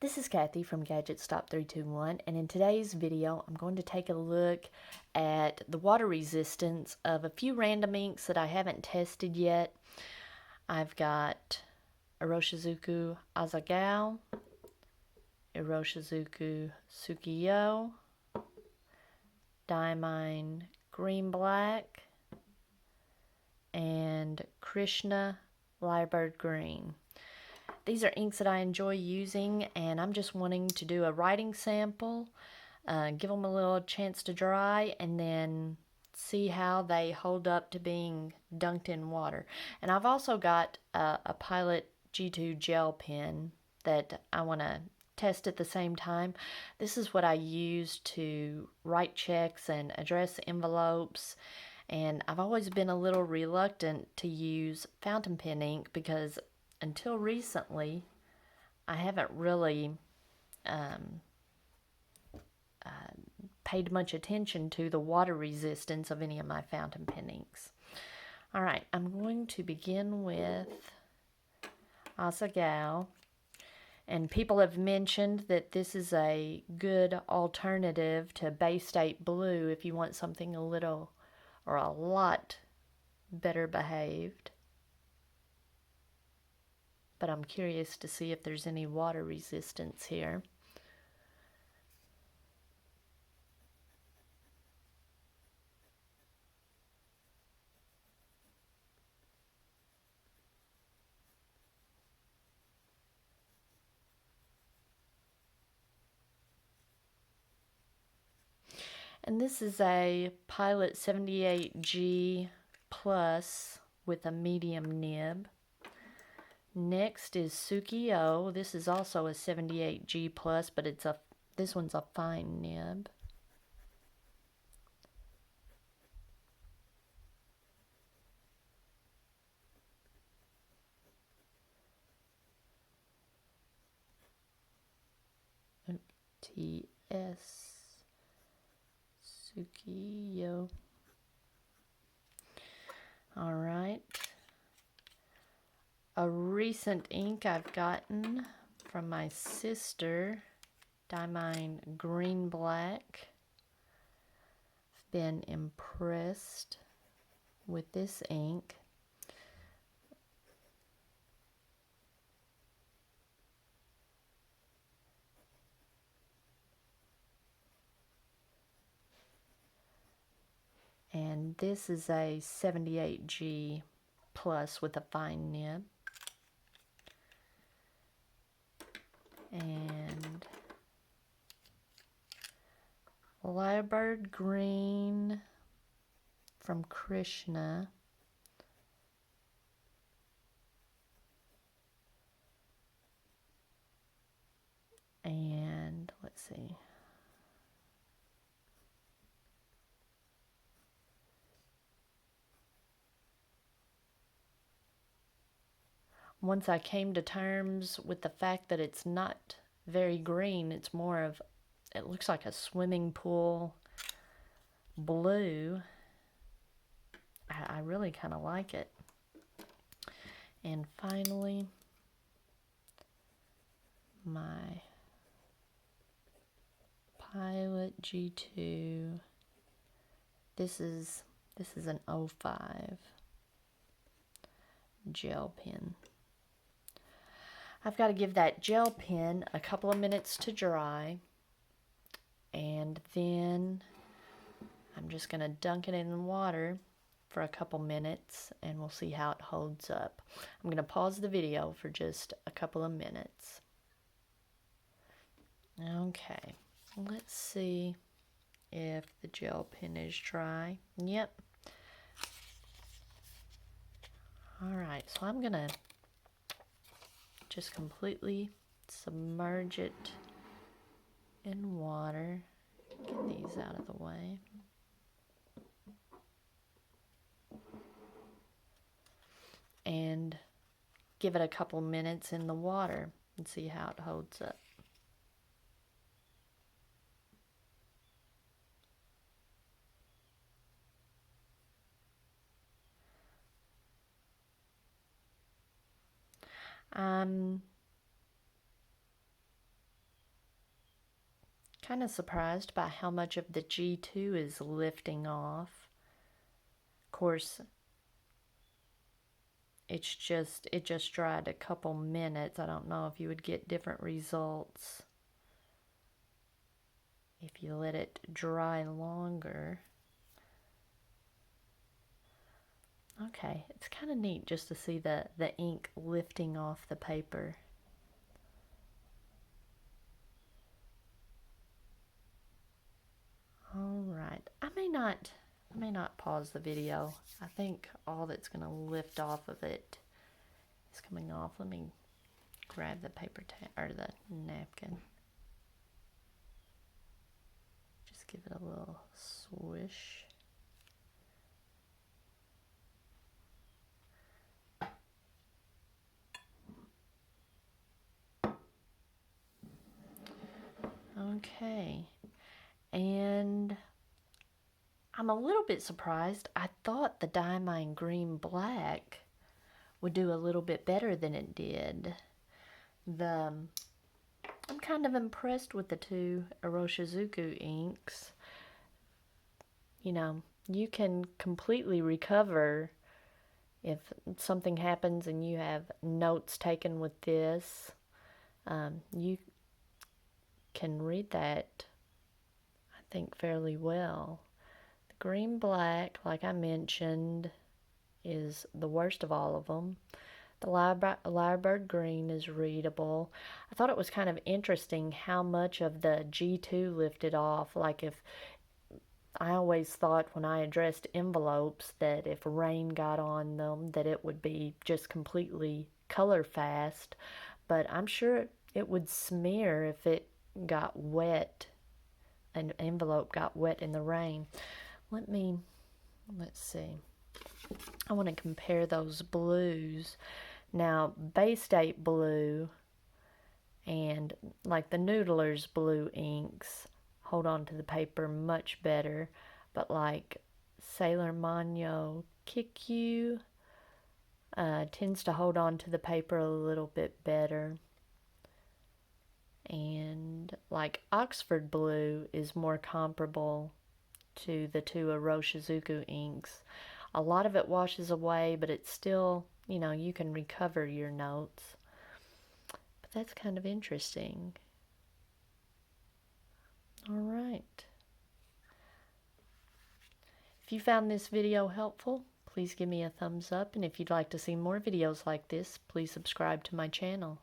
This is Kathy from GadgetStop321, and in today's video I'm going to take a look at the water resistance of a few random inks that I haven't tested yet. I've got Iroshizuku Asa-gao, Iroshizuku Tsuki-yo, Diamine Green Black, and Krishna Lyrebird Green. These are inks that I enjoy using, and I'm just wanting to do a writing sample, give them a little chance to dry, and then see how they hold up to being dunked in water. And I've also got a Pilot G2 gel pen that I want to test at the same time. This is what I use to write checks and address envelopes. And I've always been a little reluctant to use fountain pen ink because until recently, I haven't really paid much attention to the water resistance of any of my fountain pen inks. Alright, I'm going to begin with Asa-gao. And people have mentioned that this is a good alternative to Bay State Blue if you want something a little or a lot better behaved. But I'm curious to see if there's any water resistance here. And this is a Pilot 78G Plus with a medium nib. Next is Tsuki-yo. This is also a 78G Plus, but this one's a fine nib. TS Tsuki-yo. All right. A recent ink I've gotten from my sister, Diamine Green Black. I've been impressed with this ink. And this is a 78G Plus with a fine nib. And Lyrebird Green from Krishna. And let's see. Once I came to terms with the fact that it's not very green, it's more of, it looks like a swimming pool blue. I really kind of like it. And finally, my Pilot G2. This is an 05 gel pen. I've got to give that gel pen a couple of minutes to dry, and then I'm just going to dunk it in water for a couple minutes and we'll see how it holds up. I'm going to pause the video for just a couple of minutes. Okay, let's see if the gel pen is dry. Yep. Alright, so I'm going to just completely submerge it in water. Get these out of the way. And give it a couple minutes in the water and see how it holds up. I'm Kind of surprised by how much of the G2 is lifting off. Of course, it just dried a couple minutes. I don't know if you would get different results if you let it dry longer. Okay, it's kind of neat just to see the ink lifting off the paper. All right, I may not pause the video. I think all that's going to lift off of it is coming off. Let me grab the paper towel or the napkin. Just give it a little swish. Okay, and I'm a little bit surprised. I thought the Diamine Green Black would do a little bit better than it did. I'm kind of impressed with the two Iroshizuku inks. You know, you can completely recover if something happens and you have notes taken with this. You can read that, I think, fairly well. The green black, like I mentioned, is the worst of all of them. The Lyrebird green is readable. I thought it was kind of interesting how much of the G2 lifted off. Like, if I always thought when I addressed envelopes that if rain got on them that it would be just completely color fast, but I'm sure it would smear if it got wet, an envelope got wet in the rain. Let's see. I want to compare those blues. Now, Bay State blue and like the Noodler's blue inks hold on to the paper much better, but like Sailor Mano Kikyu tends to hold on to the paper a little bit better. And like Oxford blue is more comparable to the two Iroshizuku inks. A lot of it washes away, but it's still, you know, you can recover your notes. But that's kind of interesting. All right. If you found this video helpful, please give me a thumbs up. And if you'd like to see more videos like this, please subscribe to my channel.